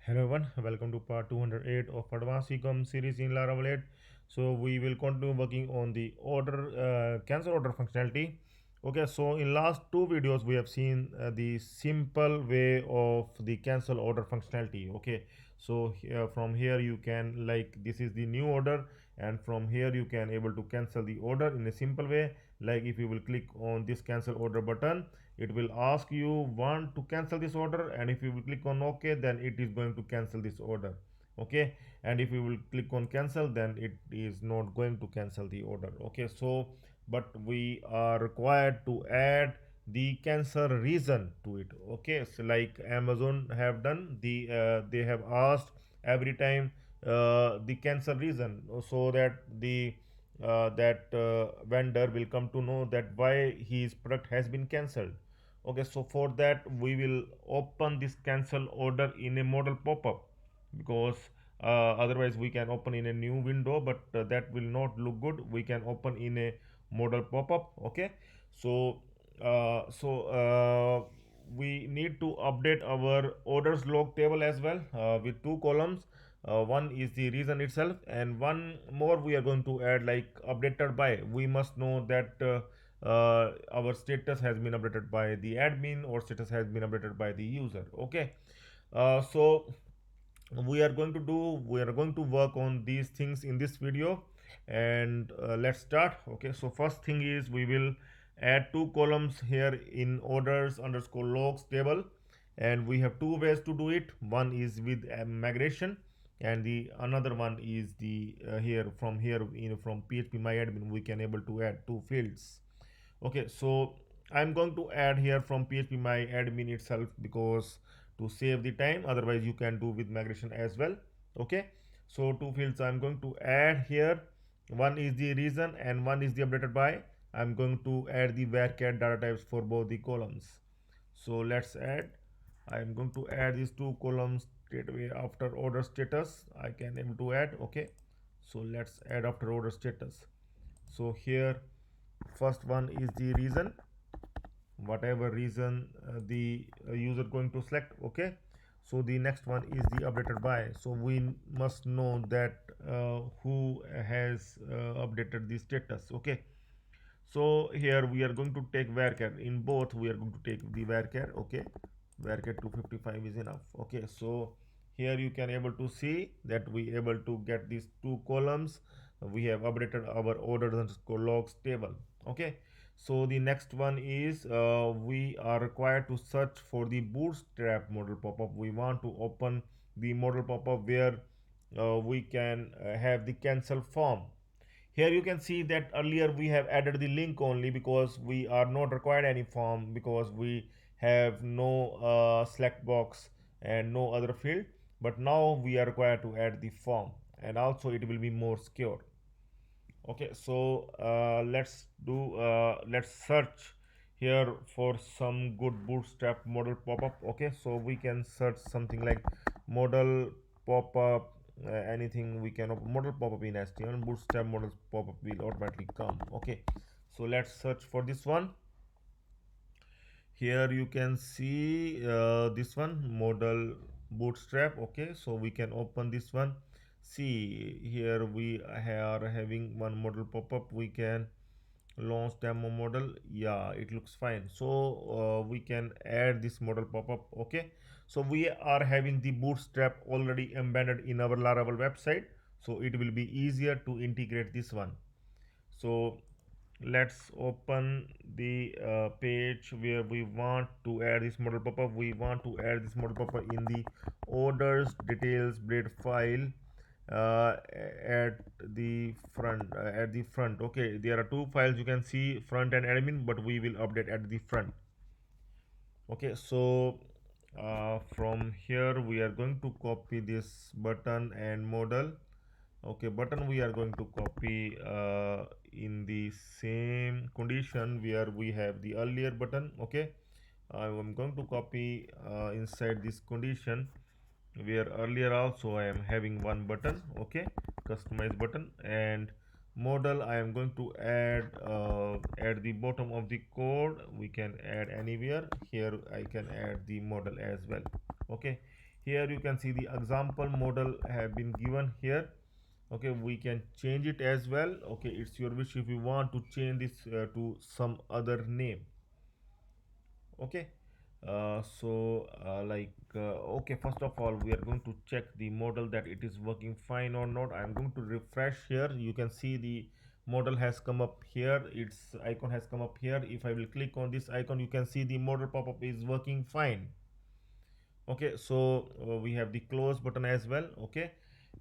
Hello everyone, welcome to part 208 of Advanced Ecom series in Laravel 8. So we will continue working on the cancel order functionality. Okay, so in last two videos we have seen the simple way of the cancel order functionality. Okay, so from here you can, like, this is the new order, and from here you can able to cancel the order in a simple way. Like if you will click on this cancel order button, it will ask you want to cancel this order, and if you will click on OK, then it is going to cancel this order. Okay, and if you will click on cancel, then it is not going to cancel the order. Okay, so but we are required to add the cancel reason to it. Okay, so like Amazon have done, they have asked every time the cancel reason, so that the vendor will come to know that why his product has been cancelled. Okay, so for that we will open this cancel order in a modal pop-up, because otherwise we can open in a new window, but that will not look good. We can open in a modal pop-up. Okay, so we need to update our orders log table as well, with two columns. One is the reason itself, and one more we are going to add, like updated by. We must know that our status has been updated by the admin, or status has been updated by the user. Okay, so we are going to work on these things in this video, and let's start. Okay, so first thing is we will add two columns here in orders underscore logs table, and we have two ways to do it. One is with migration, and the another one is the here from here, from php myadmin we can able to add two fields. Okay, so I'm going to add here from php myadmin itself, because to save the time, otherwise you can do with migration as well. Okay, so two fields I'm going to add here. One is the reason and one is the updated by. I'm going to add the varchar data types for both the columns. So let's add. I'm going to add these two columns straight away after order status. I can able to add. Okay, so let's add after order status. So here first one is the reason, whatever reason the user going to select. Okay, so the next one is the updated by. So we must know that who has updated the status. Okay, so here we are going to take varchar. In both we are going to take the varchar. Okay, varchar 255 is enough. Okay, so here you can able to see that we able to get these two columns. We have updated our orders underscore logs table. Okay, so the next one is we are required to search for the bootstrap model pop-up. We want to open the model pop-up where we can have the cancel form. Here you can see that earlier we have added the link only, because we are not required any form, because we have no select box and no other field. But now we are required to add the form, and also it will be more secure. Okay, so let's search here for some good bootstrap model pop-up. Okay, so we can search something like model pop-up, anything we can open model pop-up in HTML. Bootstrap model pop-up will automatically come. Okay, so let's search for this one. Here you can see this one, model bootstrap. Okay, so we can open this one. See, here we are having one model pop-up. We can launch demo model. Yeah, it looks fine. So we can add this model pop-up. Okay, so we are having the bootstrap already embedded in our Laravel website, so it will be easier to integrate this one. So let's open the page where we want to add this model pop-up. We want to add this model pop-up in the orders details blade file, at the front. Okay, there are two files you can see, front and admin, but we will update at the front. Okay, so from here we are going to copy this button and model. Okay, button we are going to copy in the same condition where we have the earlier button. Okay, I am going to copy inside this condition where earlier also I am having one button. Okay, customize button, and model I am going to add at the bottom of the code. We can add anywhere. Here I can add the model as well. Okay, Here you can see the example model have been given here. Okay, we can change it as well. Okay, it's your wish if you want to change this to some other name. Okay, okay, first of all we are going to check the model that it is working fine or not. I'm going to refresh here. You can see the model has come up here, its icon has come up here. If I will click on this icon, you can see the model pop-up is working fine. Okay, so we have the close button as well. Okay,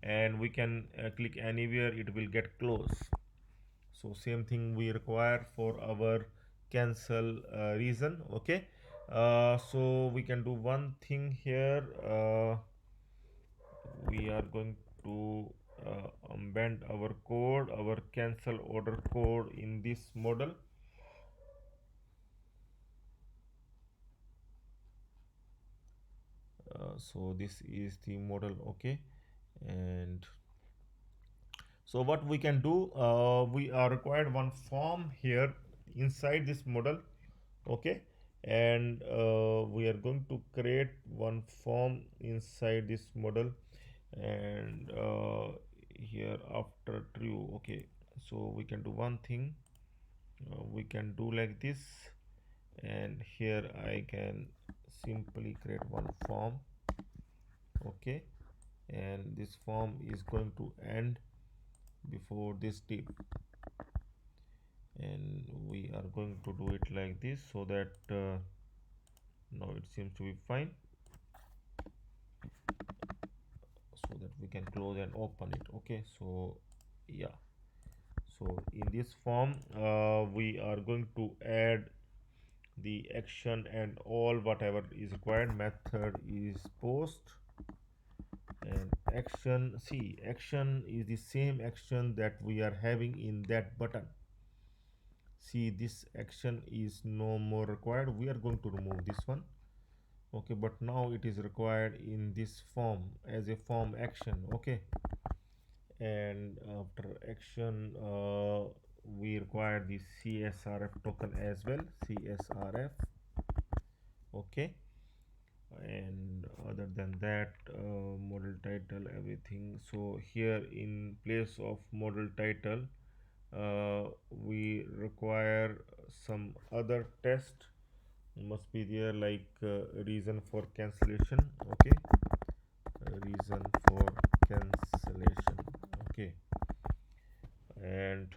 and we can click anywhere, it will get close. So same thing we require for our cancel reason. Okay, so we can do one thing here. We are going to embed our code, our cancel order code in this model. So this is the model. Okay, and so what we can do, we are required one form here inside this model. Okay, and we are going to create one form inside this model, and here after true. Okay, so we can do one thing, we can do like this, and here I can simply create one form. Okay, and this form is going to end before this div, and we are going to do it like this so that now it seems to be fine, so that we can close and open it. Okay, so yeah, so in this form we are going to add the action and all whatever is required. Method is post, and action, see, action is the same action that we are having in that button. See, this action is no more required, we are going to remove this one. Okay, but now it is required in this form as a form action. Okay, and after action we require the CSRF token as well, CSRF. Okay, and other than that model title, everything. So here in place of model title we require some other test must be there, like reason for cancellation. Okay, reason for cancellation. Okay, and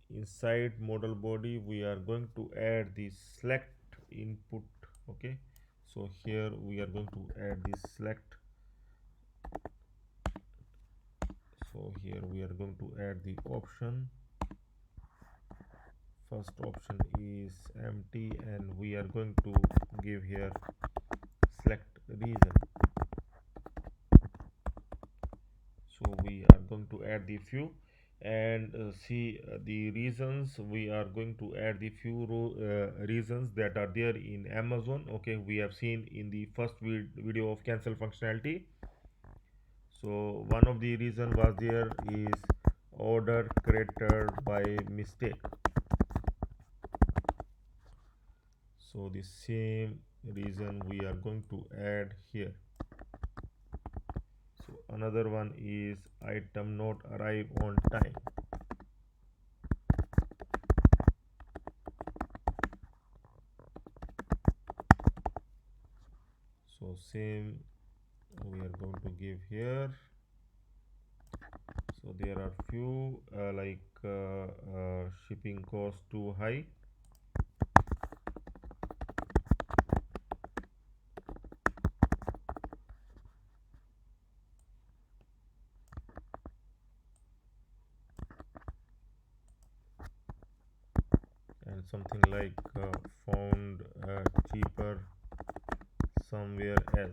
inside model body we are going to add the select input. Okay, so here we are going to add this select. So here we are going to add the option. First option is empty, and we are going to give here select reason. So we are going to add the few, and see the reasons. We are going to add the few reasons that are there in Amazon. Okay, we have seen in the first video of cancel functionality. So one of the reason was there is order created by mistake. So the same reason we are going to add here. So another one is item not arrive on time. So same we are going to give here. So there are few shipping cost too high. And something like found cheaper somewhere else.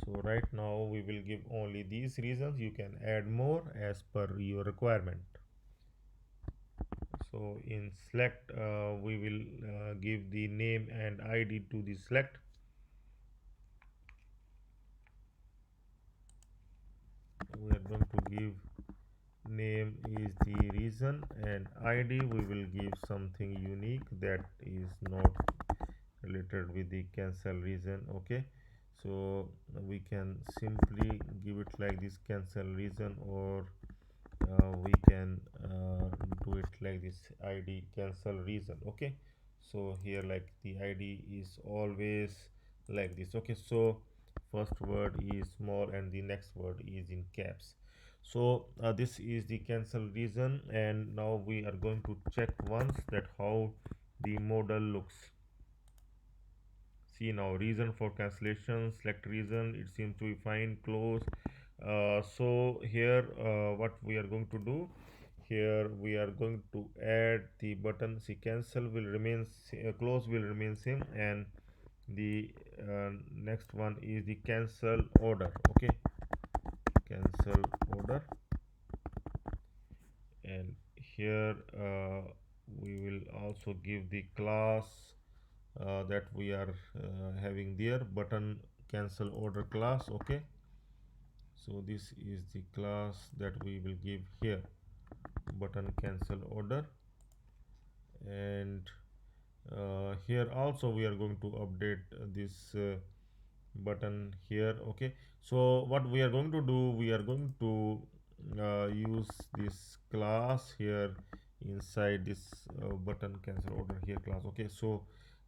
So right now we will give only these reasons. You can add more as per your requirement. So in select we will give the name and ID to the select. give name is the reason, and id we will give something unique that is not related with the cancel reason. Okay, so we can simply give it like this, cancel reason, or we can do it like this, id cancel reason. Okay, so here like the id is always like this. Okay, so first word is small and the next word is in caps. So this is the cancel reason, and now we are going to check once that how the model looks. See now, reason for cancellation, select reason, it seems to be fine, close. So here what we are going to do, here we are going to add the button. See, cancel will remain, close will remain same, and the next one is the cancel order. Okay, cancel order, and here we will also give the class that we are having there, button cancel order class. Okay, so this is the class that we will give here, button cancel order. And here also we are going to update this button here. Okay, so what we are going to do, we are going to use this class here inside this button cancel order here class. Okay, so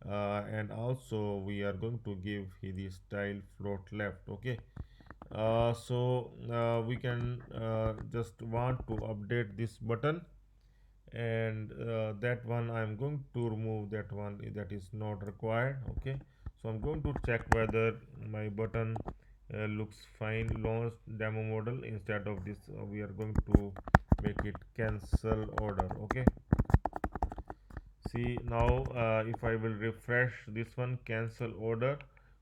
and also we are going to give the style float left. Okay, we can just want to update this button, and that one I'm going to remove, that one that is not required. Okay, so I'm going to check whether my button looks fine. Launch demo model, instead of this we are going to make it cancel order. Okay, see now if I will refresh this one, cancel order,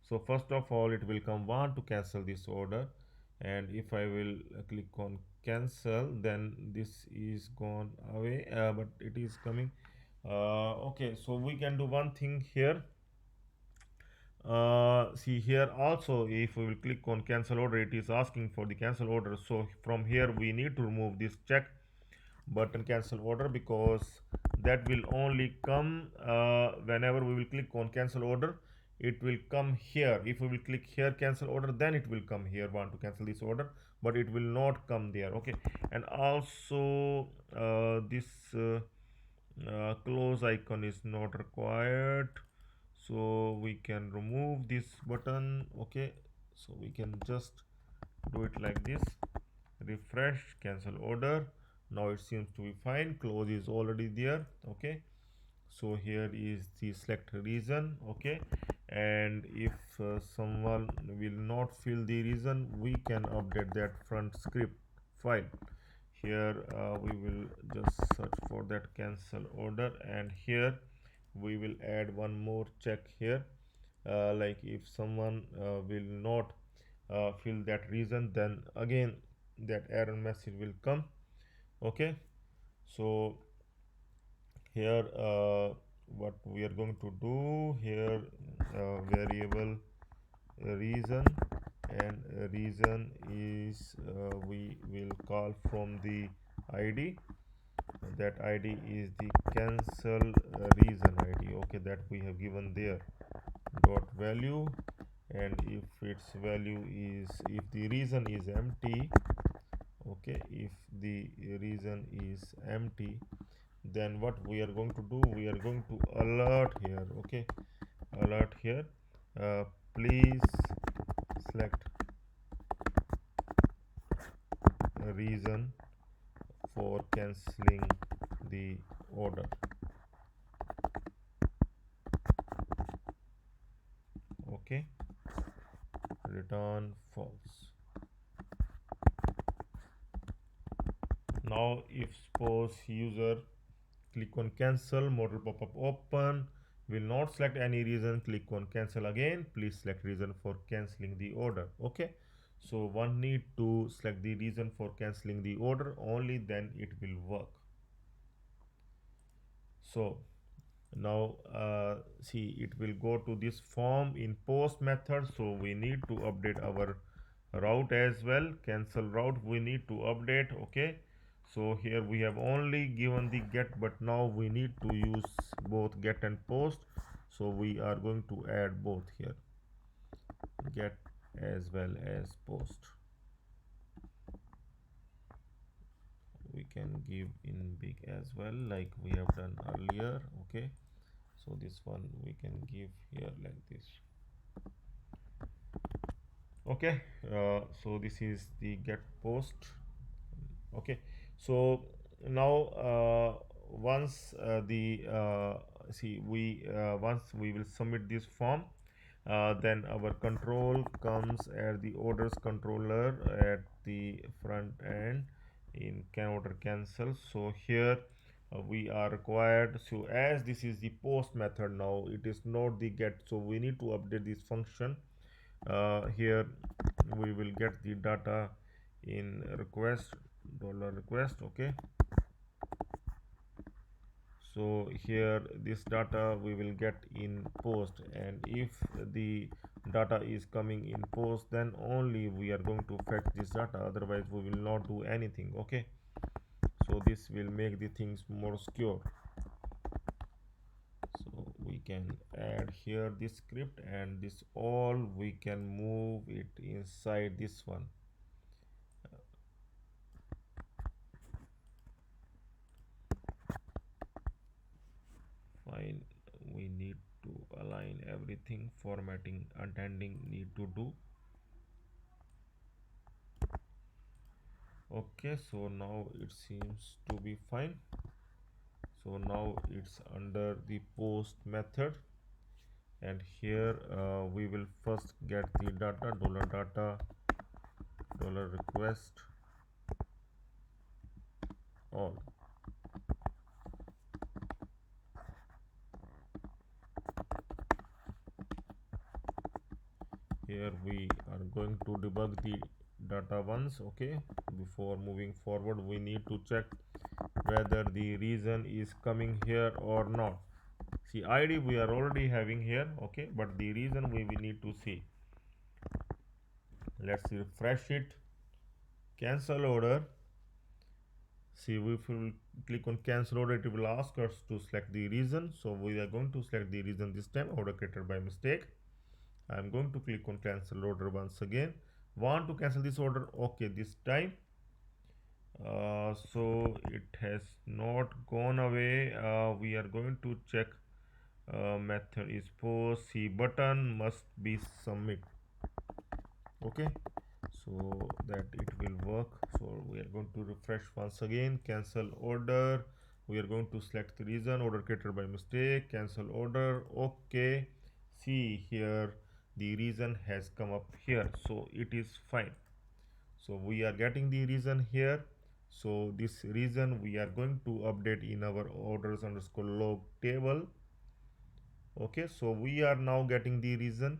so first of all it will come want to cancel this order, and if I will click on cancel, then this is gone away, but it is coming. Okay, so we can do one thing here. See here also, if we will click on cancel order, it is asking for the cancel order. So from here we need to remove this check button cancel order, because that will only come whenever we will click on cancel order, it will come here. If we will click here cancel order, then it will come here, want to cancel this order, but it will not come there. Okay, and also this close icon is not required, so we can remove this button. Okay, so we can just do it like this, refresh, cancel order. Now it seems to be fine, close is already there. Okay, so here is the select reason. Okay, and if someone will not fill the reason, we can update that front script file. Here we will just search for that cancel order, and here we will add one more check here, like if someone will not fill that reason, then again that error message will come. Okay, so here what we are going to do here, variable reason, and reason is we will call from the id, that id is the cancel reason id. Okay, that we have given there, dot value, and if its value is, if the reason is empty, okay, if the reason is empty, then what we are going to do, we are going to alert here. Okay, alert here, uh, please select a reason for canceling the order. Okay, return false. Now if suppose user click on cancel, model pop-up open, will not select any reason, click on cancel again, please select reason for canceling the order. Okay, so one need to select the reason for canceling the order, only then it will work. So now see, it will go to this form in post method, so we need to update our route as well, cancel route we need to update. Okay, so here we have only given the get, but now we need to use both get and post, so we are going to add both here, get as well as post. We can give in big as well, like we have done earlier. Okay, so this one we can give here like this. Okay, so this is the get post. Okay, so now once the see we once we will submit this form, then our control comes at the orders controller at the front end in can order cancel. So here we are required, so as this is the post method, now it is not the get, so we need to update this function. Here we will get the data in request, dollar request. Okay, so here this data we will get in post, and if the data is coming in post, then only we are going to fetch this data, otherwise we will not do anything. Okay, so this will make the things more secure. So we can add here this script, and this all we can move it inside this one. Fine, we need to align everything, formatting, attending need to do. Okay, so now it seems to be fine. So now it's under the post method, and here we will first get the data dollar request all. Here we are going to debug the data once. Okay, before moving forward we need to check whether the reason is coming here or not. See, id we are already having here. Okay, but the reason we will need to see. Let's refresh it, cancel order. See, if we will click on cancel order, it will ask us to select the reason, so we are going to select the reason this time, order created by mistake. I am going to click on cancel order once again. Want to cancel this order? Okay, this time so it has not gone away. We are going to check method is post, see button must be submit. Okay, so that it will work. So we are going to refresh once again, cancel order. We are going to select the reason, order created by mistake, cancel order. Okay, see here the reason has come up here, so it is fine. So we are getting the reason here, so this reason we are going to update in our orders underscore log table. Okay, so we are now getting the reason,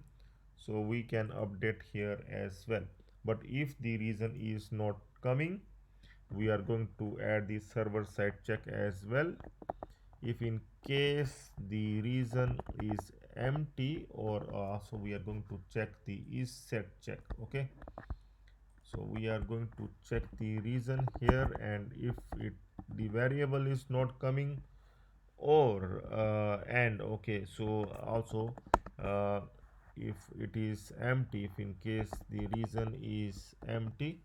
so we can update here as well. But if the reason is not coming, we are going to add the server side check as well. If in case the reason is empty, or so we are going to check the is set check. Okay, so we are going to check the reason here, and if it the variable is not coming, or and okay, so also uh, if it is empty, if in case the reason is empty,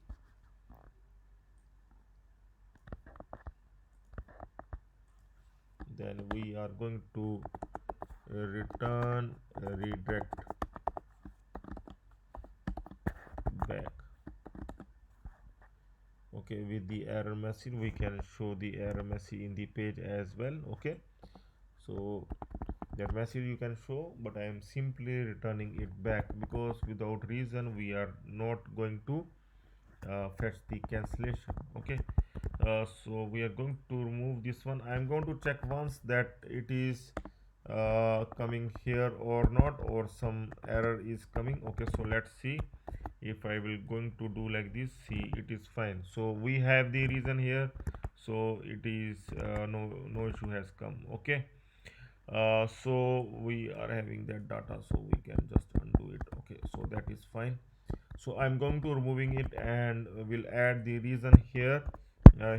then we are going to return redirect back. Okay, with the error message we can show the error message in the page as well. Okay, so that message you can show, but I am simply returning it back, because without reason we are not going to fetch the cancellation. Okay, so we are going to remove this one. I am going to check once that it is coming here or not, or some error is coming. Okay, so let's see. If I will going to do like this, see, it is fine. So we have the reason here, so it is no issue has come. Okay, so we are having that data, so we can just undo it. Okay, so that is fine. So I'm going to removing it and will add the reason here.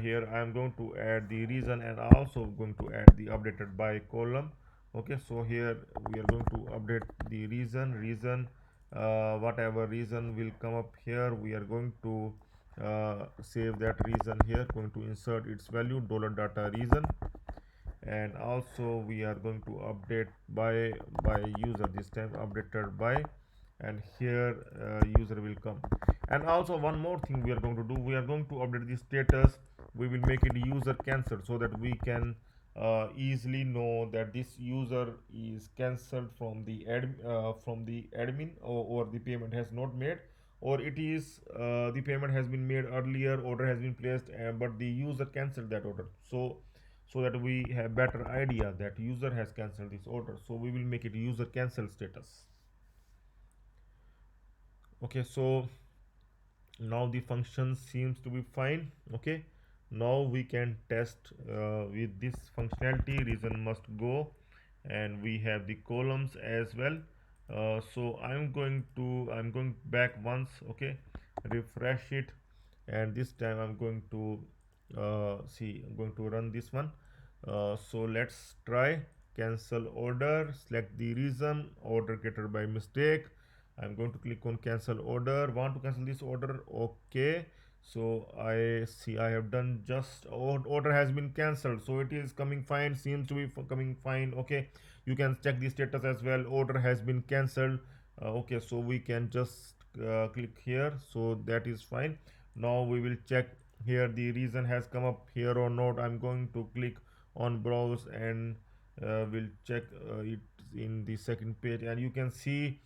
Here I'm going to add the reason and also going to add the updated by column. Okay, so here we are going to update the reason, whatever reason will come up here, we are going to save that reason here, going to insert its value dollar data reason, and also we are going to update by user, this time updated by, and here user will come. And also one more thing we are going to do, we are going to update the status, we will make it user cancelled so that we can easily know that this user is cancelled from the admin, or the payment has not made, or it is the payment has been made earlier, order has been placed, but the user cancelled that order. So that we have better idea that user has cancelled this order, so we will make it user cancel status. Okay, so now the function seems to be fine. Okay, now we can test with this functionality, reason must go, and we have the columns as well. So I'm going back once. Okay, refresh it, and this time I'm going to see, I'm going to run this one. So let's try cancel order, select the reason, order created by mistake. I'm going to click on cancel order, want to cancel this order. Okay, so I see I have done, just order has been cancelled, so it is coming fine, seems to be coming fine. Okay, you can check the status as well, order has been cancelled. Okay, so we can just click here, so that is fine. Now we will check here the reason has come up here or not. I'm going to click on browse and we'll check it in the second page, and you can see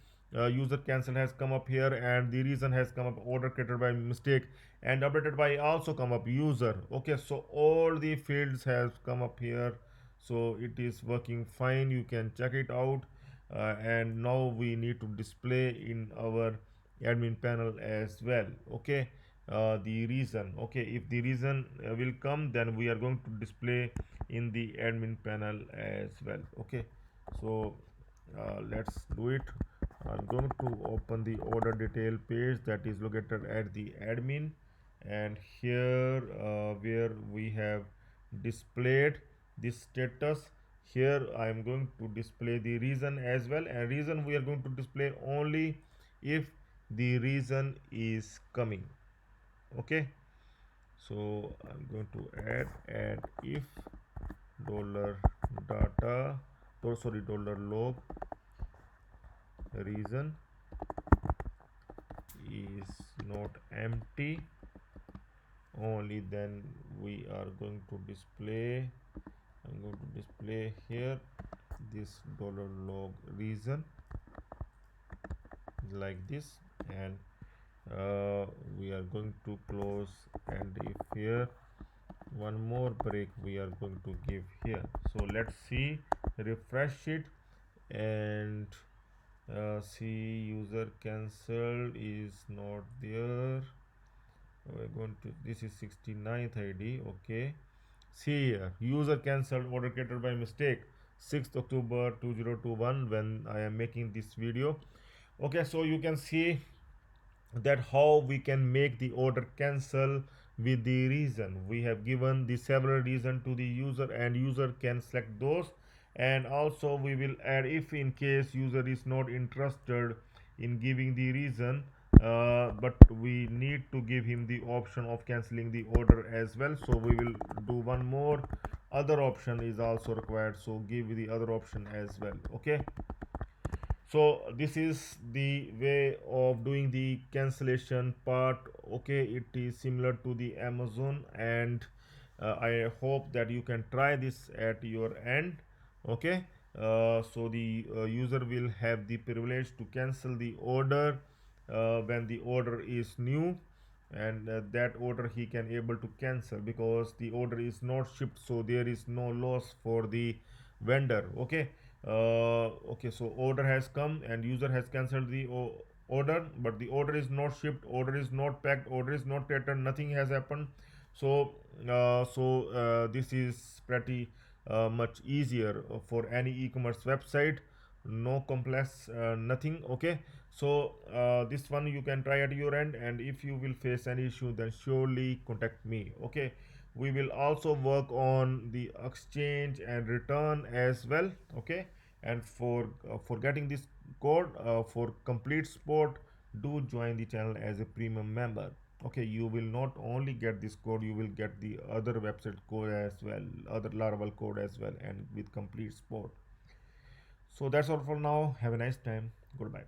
user cancel has come up here, and the reason has come up, order created by mistake, and updated by also come up user. Okay, so all the fields have come up here, so it is working fine, you can check it out. And now we need to display in our admin panel as well. Okay, the reason, okay, if the reason will come, then we are going to display in the admin panel as well. Okay, so let's do it. I'm going to open the order detail page that is located at the admin, and here where we have displayed this status, here I am going to display the reason as well, and reason we are going to display only if the reason is coming. Okay, so I'm going to add if dollar data, or sorry, dollar log reason is not empty, only then we are going to display, I'm going to display here this dollar log reason like this, and we are going to close, and if here one more break we are going to give here. So let's see, refresh it, and see user cancelled is not there. We're going to, this is 69th id. Okay, see here, user cancelled, order created by mistake, 6th October 2021, when I am making this video. Okay, so you can see that how we can make the order cancel with the reason. We have given the several reason to the user, and user can select those, and also we will add, if in case user is not interested in giving the reason, but we need to give him the option of cancelling the order as well, so we will do one more, other option is also required, so give the other option as well. Okay, so this is the way of doing the cancellation part. Okay, it is similar to the Amazon, and I hope that you can try this at your end. Okay, so the user will have the privilege to cancel the order when the order is new, and that order he can able to cancel because the order is not shipped, so there is no loss for the vendor. Okay, okay, so order has come and user has cancelled the order, but the order is not shipped, order is not packed, order is not returned, nothing has happened. So this is pretty much easier for any e-commerce website, no complex nothing. Okay, So this one you can try at your end, and if you will face any issue, then surely contact me. Okay, we will also work on the exchange and return as well. Okay, and for getting this code for complete support, do join the channel as a premium member. Okay, you will not only get this code, you will get the other website code as well, other Laravel code as well, and with complete support. So that's all for now. Have a nice time. Goodbye.